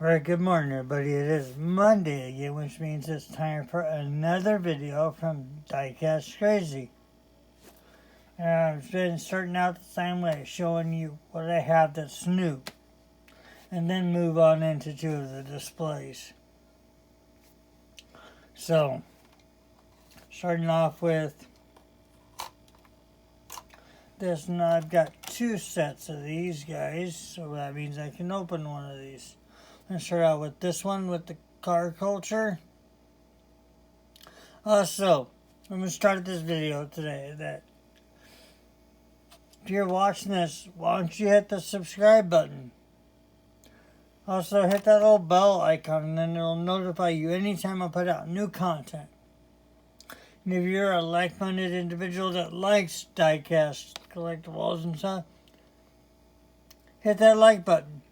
Alright, good morning everybody. It is Monday again, which means it's time for another video from Diecast Crazy. And I've been starting out the same way, showing you what I have that's new. And then move on into two of the displays. So, starting off with this, and I've got two sets of these guys, so that means I can open one of these. Let's start out with this one with the car culture. So, I'm going to start this video today that if you're watching this, why don't you hit the subscribe button? Also, hit that little bell icon and then it'll notify you anytime I put out new content. And if you're a like-minded individual that likes diecast collectibles and stuff, hit that like button.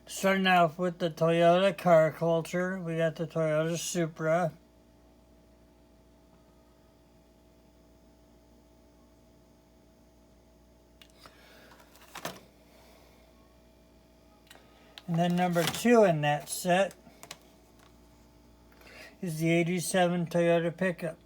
Starting off with the Toyota car culture, we got the Toyota Supra. And then number 2 in that set is the 87 Toyota pickup.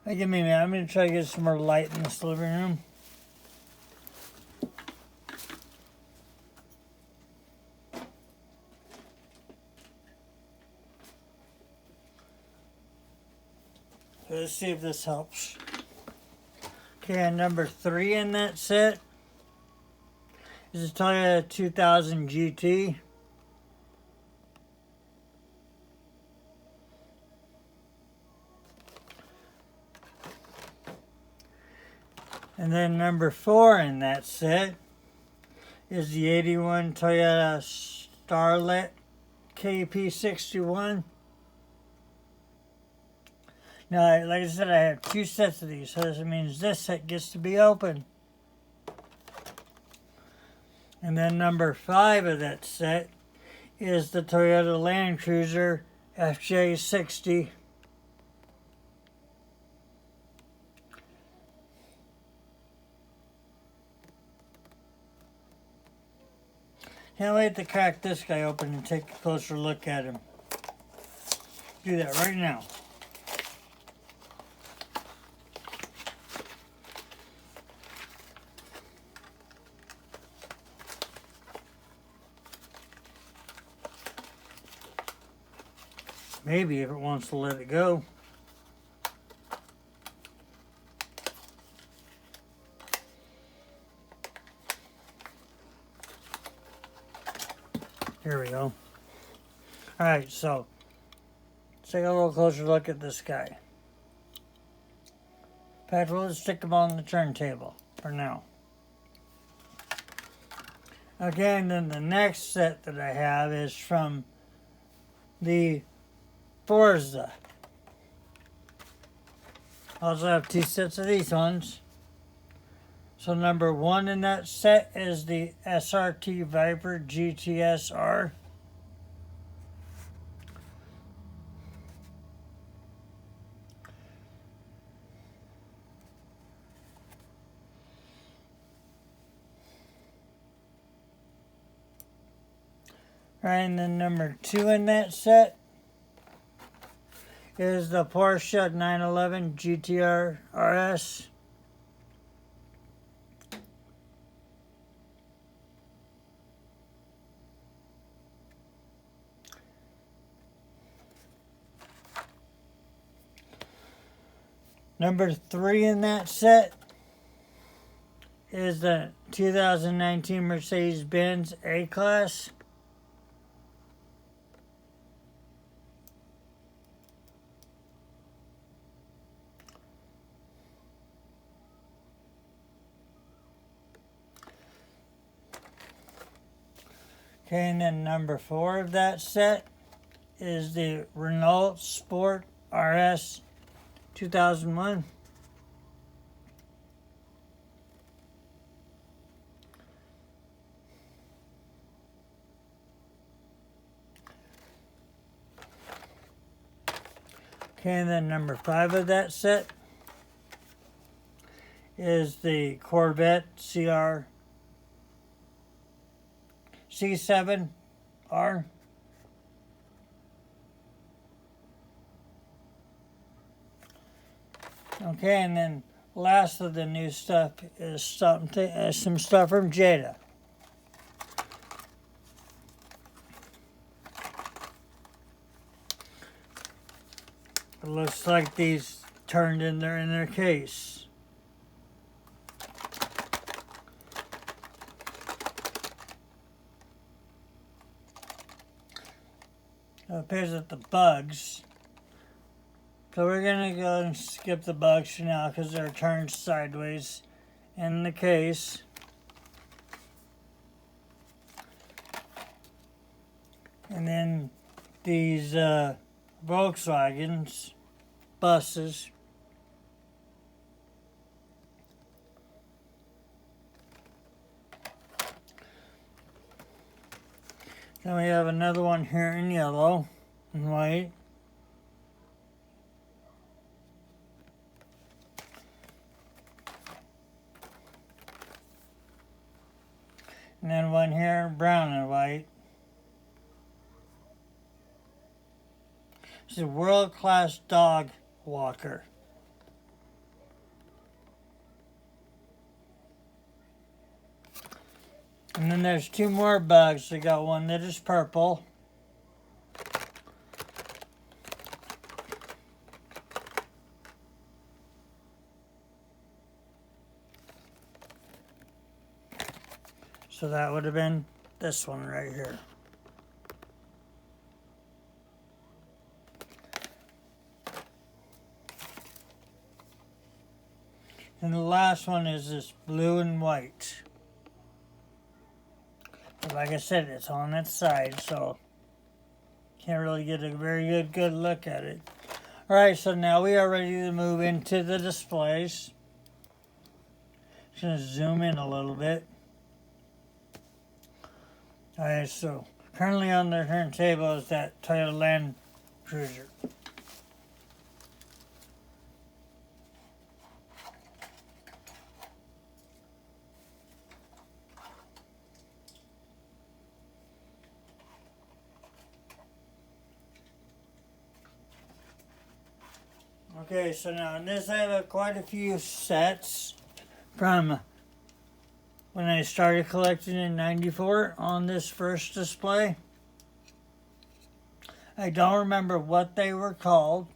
Give me a minute. I'm going to try to get some more light in this living room. Let's see if this helps. Okay, and number 3 in that set is a Toyota 2000 GT. And then number 4 in that set is the 81 Toyota Starlet KP61. Now, like I said, I have 2 sets of these, so this means this set gets to be open. And then number 5 of that set is the Toyota Land Cruiser FJ60. Can't wait to crack this guy open and take a closer look at him. Do that right now. Maybe if it wants to let it go. Here we go. Alright, so let's take a little closer look at this guy. Pat, we'll just stick him on the turntable for now. Okay, and then the next set that I have is from the Forza. I also have 2 sets of these ones. So number 1 in that set is the SRT Viper GTSR. Right, and then number 2 in that set is the Porsche 911 GTR RS. Number 3 in that set is the 2019 Mercedes-Benz A-Class. Okay, and then number 4 of that set is the Renault Sport RS 2001. Okay, and then number 5 of that set is the Corvette C7R. Okay, and then last of the new stuff is some stuff from Jada. It looks like these turned in their case. It appears that the bugs. So we're going to go and skip the bugs for now because they're turned sideways in the case. And then these Volkswagens, buses. Then we have another one here in yellow and white. And then one here, brown and white. It's a world-class dog walker. And then there's 2 more bugs. We got one that is purple. So that would have been this one right here. And the last one is this blue and white. But like I said, it's on its side, so can't really get a very good look at it. Alright, so now we are ready to move into the displays. Just going to zoom in a little bit. Alright, so currently on the turntable is that Toyota Land Cruiser. Okay, so now in this I have quite a few sets from when I started collecting in '94 on this first display. I don't remember what they were called,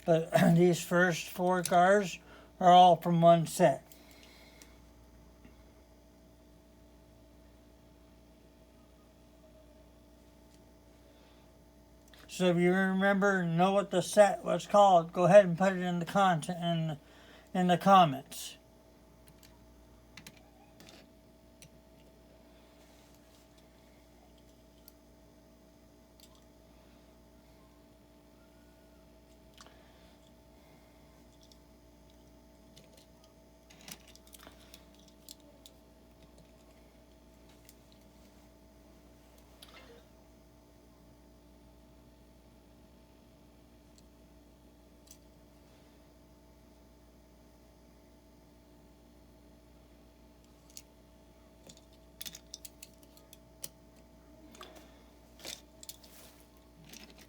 but these first 4 cars are all from one set. So if you remember, know what the set was called, go ahead and put it in the content in the comments.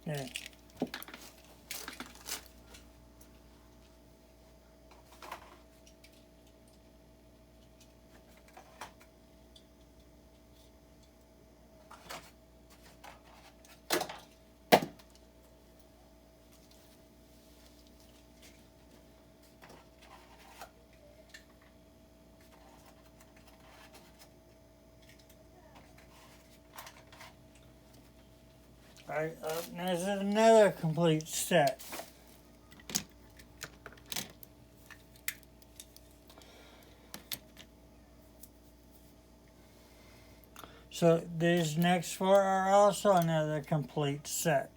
Okay. Alright, now this is another complete set. So these next 4 are also another complete set.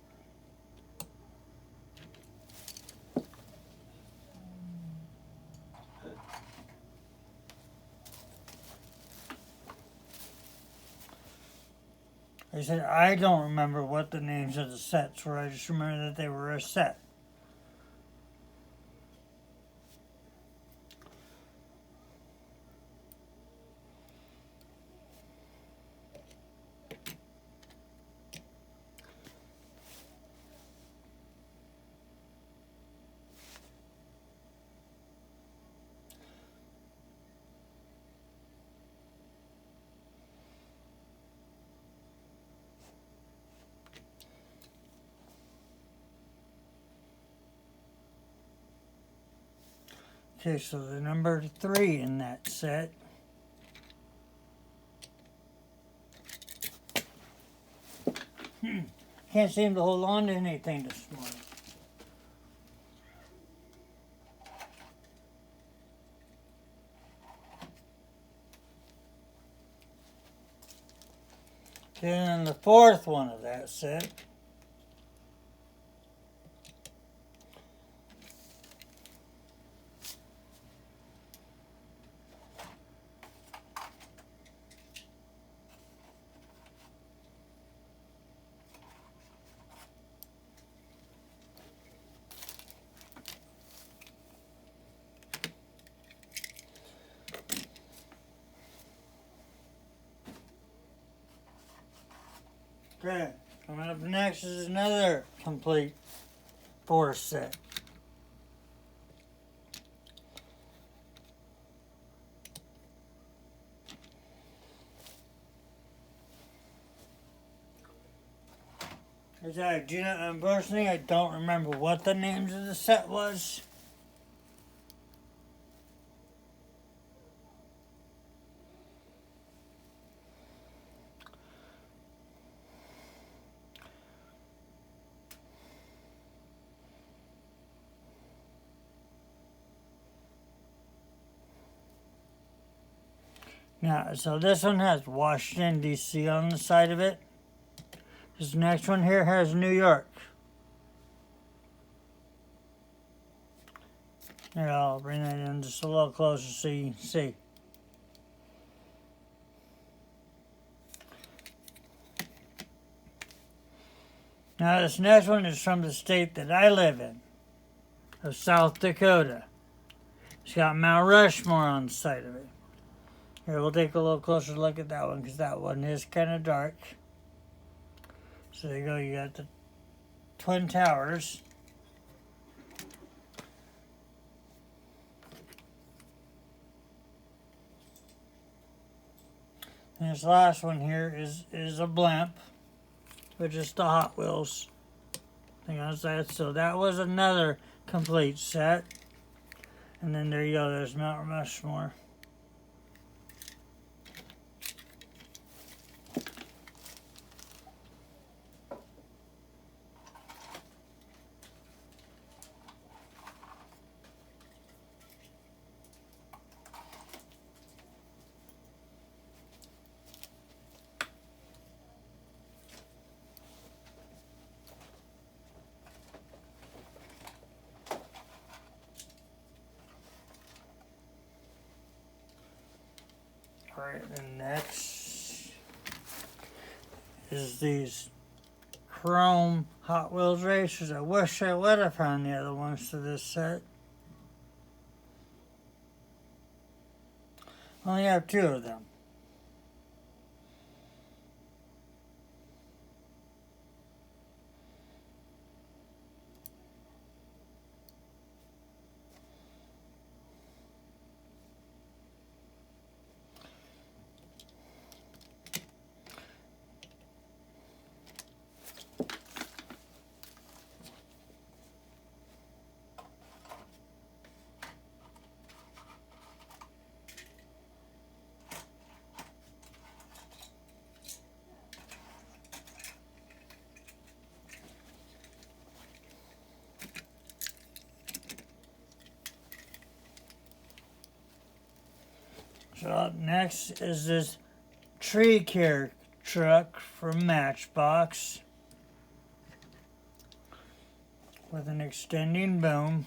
I said, I don't remember what the names of the sets were. I just remember that they were a set. Okay, so the number 3 in that set. Can't seem to hold on to anything this morning. Okay, and the 4th one of that set. Okay, coming up next is another complete 4 set. Unfortunately, I don't remember what the names of the set was. Now, so this one has Washington, D.C. on the side of it. This next one here has New York. Here, I'll bring that in just a little closer so you can see. Now, this next one is from the state that I live in, of South Dakota. It's got Mount Rushmore on the side of it. Here, we'll take a little closer look at that one because that one is kind of dark. So there you go, you got the Twin Towers. And this last one here is a blimp, which is the Hot Wheels thing on the side. So that was another complete set. And then there you go, there's Mount Rushmore. Alright, and next is these chrome Hot Wheels racers. I wish I would have found the other ones to this set. I only have 2 of them. So up next is this tree care truck from Matchbox with an extending boom.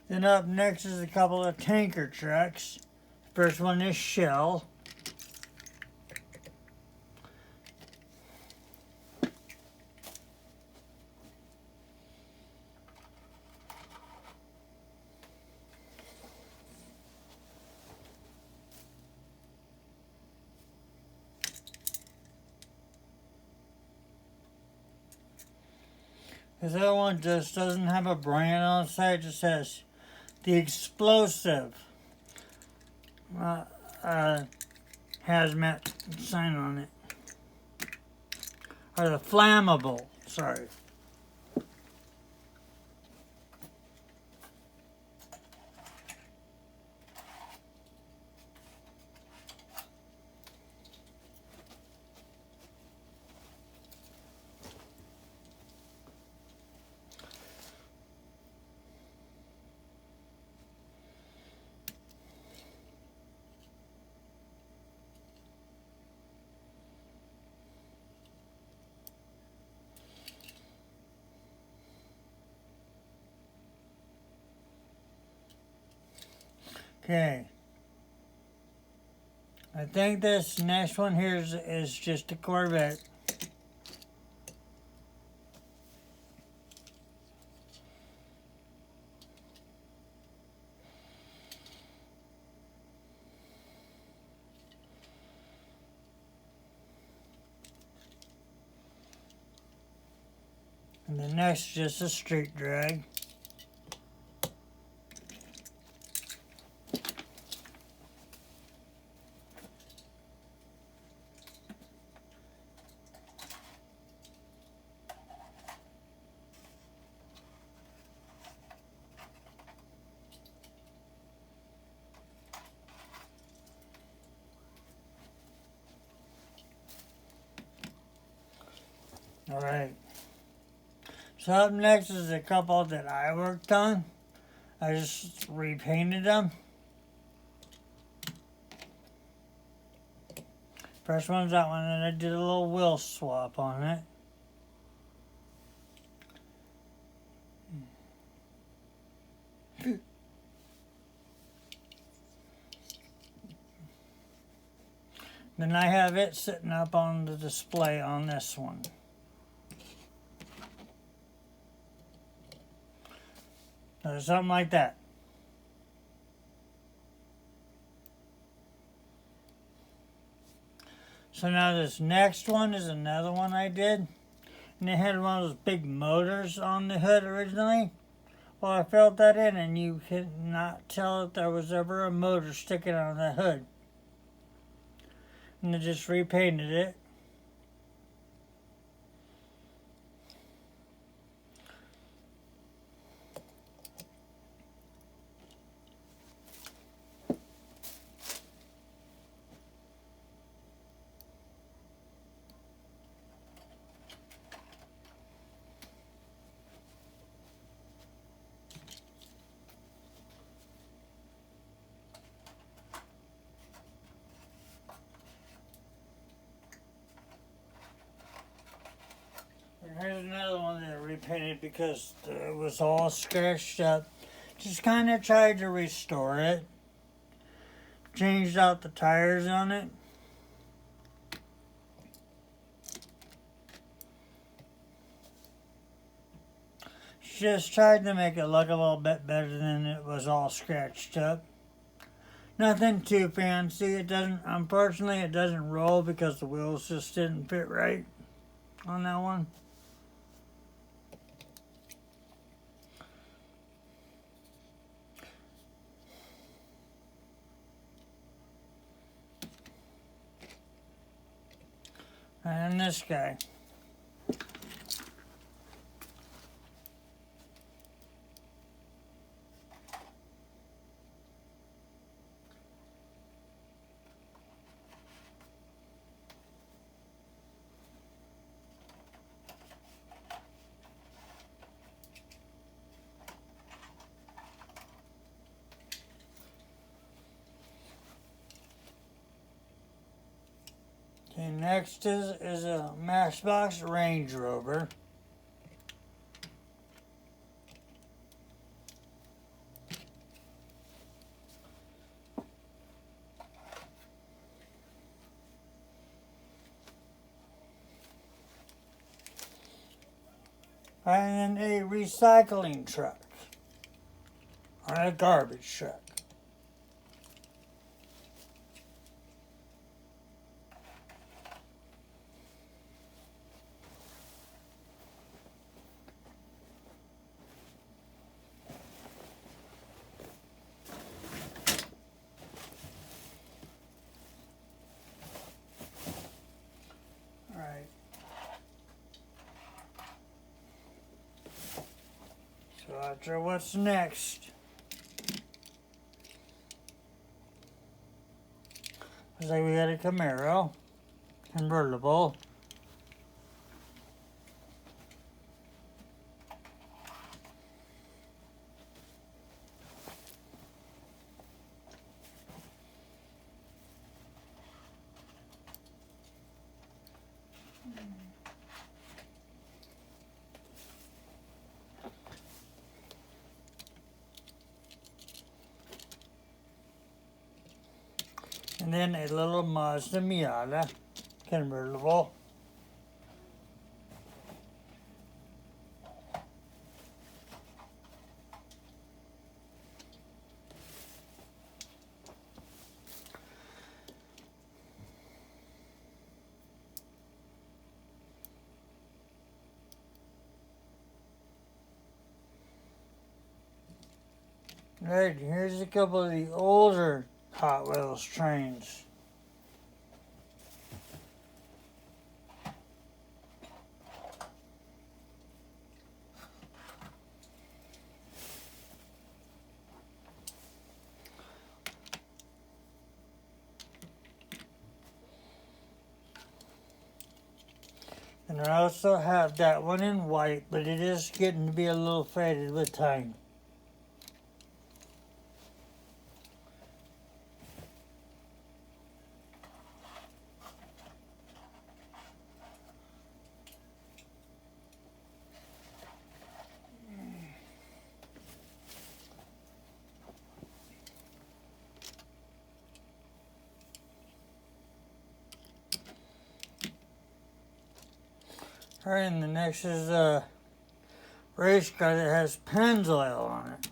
Then up next is a couple of tanker trucks. First one is Shell. This other one just doesn't have a brand on the side, it just says the explosive hazmat sign on it. Or the flammable, sorry. Okay. I think this next one here is just a Corvette. And the next is just a street drag. Alright. So up next is a couple that I worked on. I just repainted them. First one's that one, and I did a little wheel swap on it. Then I have it sitting up on the display on this one. So something like that. So now this next one is another one I did. And it had one of those big motors on the hood originally. Well, I filled that in and you could not tell if there was ever a motor sticking on the hood. And I just repainted it. Here's another one that I repainted because it was all scratched up. Just kind of tried to restore it. Changed out the tires on it. Just tried to make it look a little bit better than it was all scratched up. Nothing too fancy. It doesn't, unfortunately, it doesn't roll because the wheels just didn't fit right on that one. And this guy. Okay, next is a Matchbox Range Rover. And a recycling truck. Or a garbage truck. Roger, what's next? Looks like we got a Camaro, convertible. And then a little Mazda Miata convertible. Right, here's a couple of the older Hot Wheels trains. And I also have that one in white, but it is getting to be a little faded with time. Alright, and the next is a race car that has Pennzoil on it.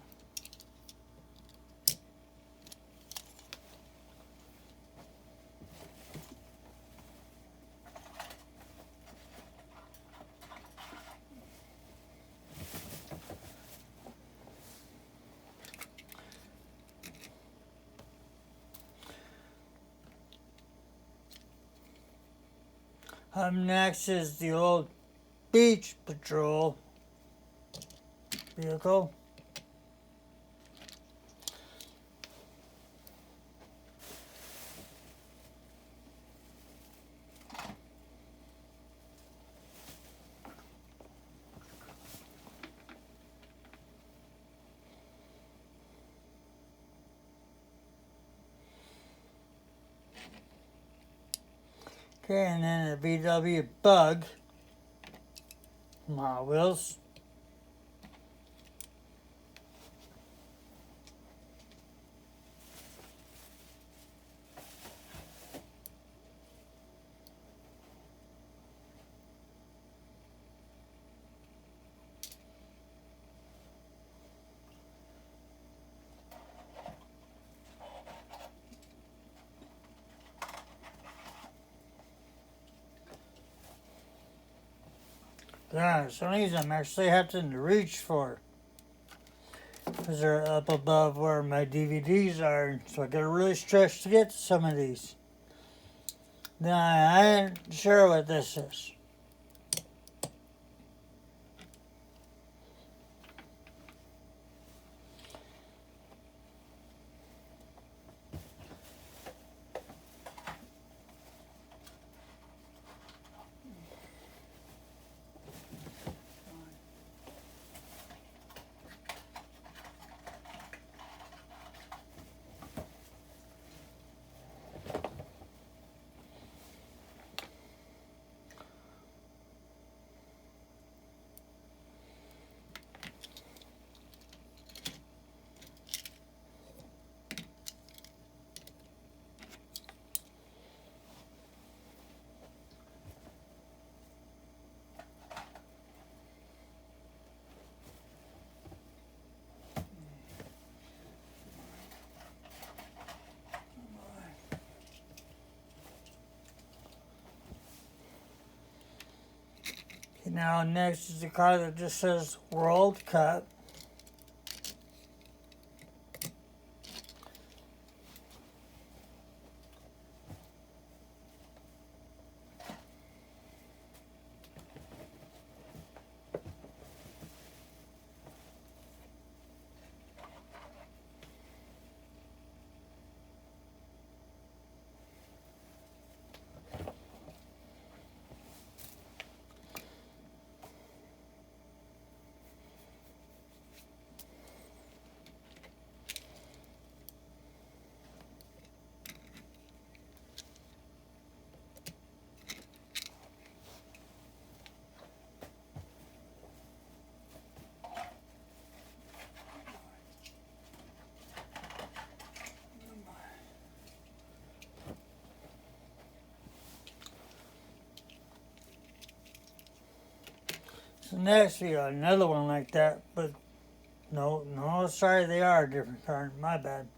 Up next is the old Beach Patrol vehicle. Okay, and then a VW Bug from Hot Wheels. Yeah, some of these I'm actually having to reach for, because they're up above where my DVDs are, so I gotta really stretch to get to some of these. Now, I ain't sure what this is. Now, next is the car that just says World Cup. So next we got another one like that, but no, sorry, they are a different car. My bad.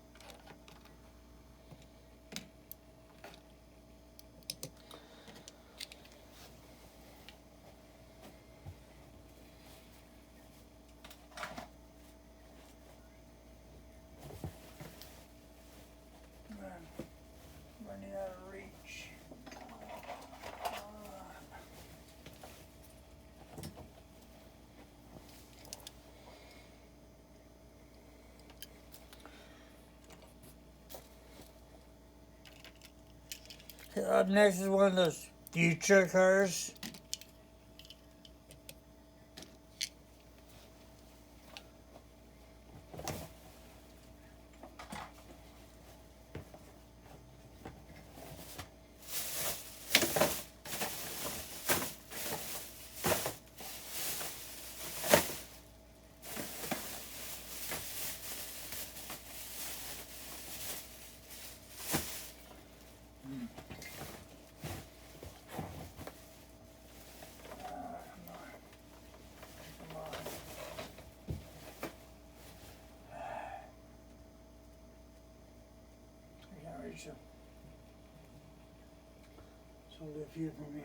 Running out of reach. Up next is one of those future cars. So we'll get a few from here.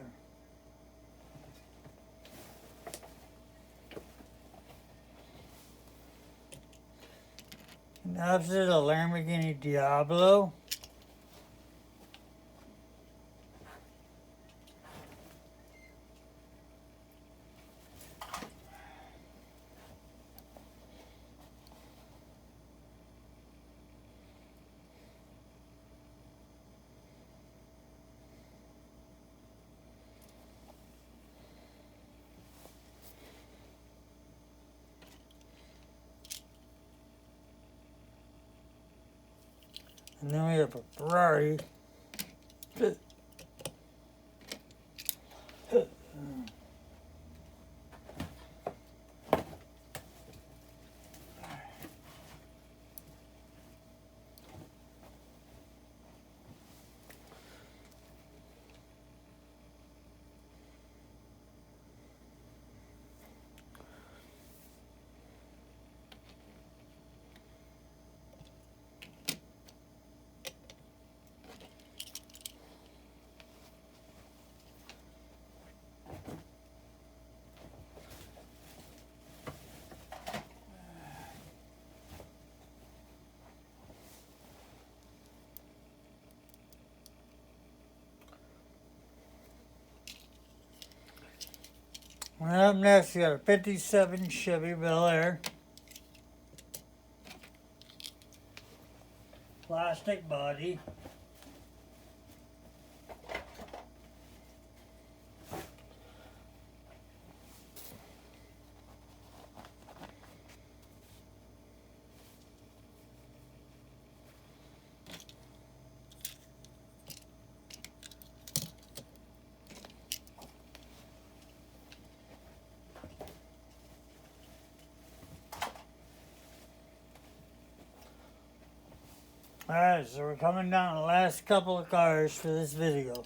Now this is a Lamborghini Diablo. And then we have a Ferrari. Well, up next, we got a 57 Chevy Bel Air. Plastic body. Alright, so we're coming down to the last couple of cars for this video.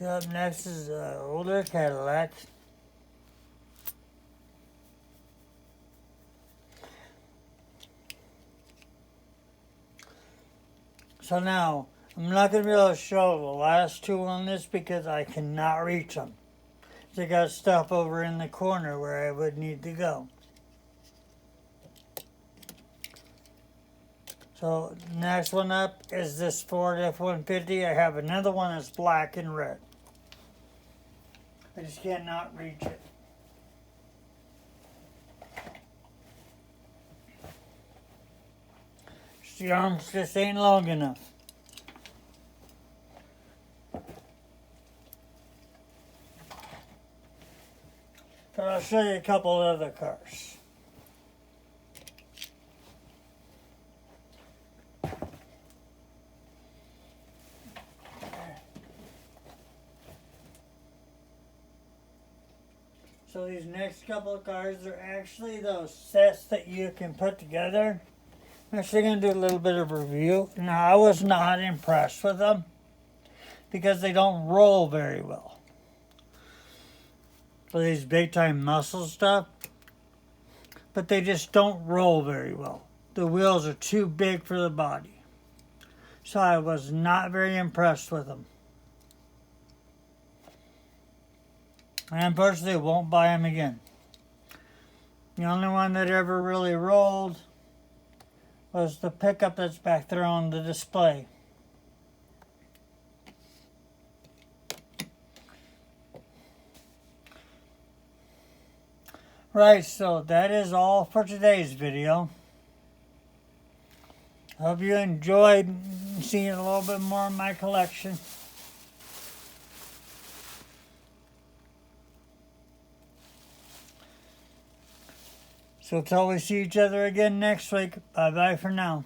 Up next is an older Cadillac. So now, I'm not going to be able to show the last two on this because I cannot reach them. They got stuff over in the corner where I would need to go. So next one up is this Ford F-150. I have another one that's black and red. I just cannot reach it. The arms just ain't long enough. But I'll show you a couple of other cars. So these next couple of cars are actually those sets that you can put together. I'm actually going to do a little bit of review. Now, I was not impressed with them because they don't roll very well. For these big time muscle stuff, but they just don't roll very well. The wheels are too big for the body. So I was not very impressed with them. I unfortunately won't buy them again. The only one that ever really rolled was the pickup that's back there on the display. Right, so that is all for today's video. Hope you enjoyed seeing a little bit more of my collection. So till we see each other again next week, bye-bye for now.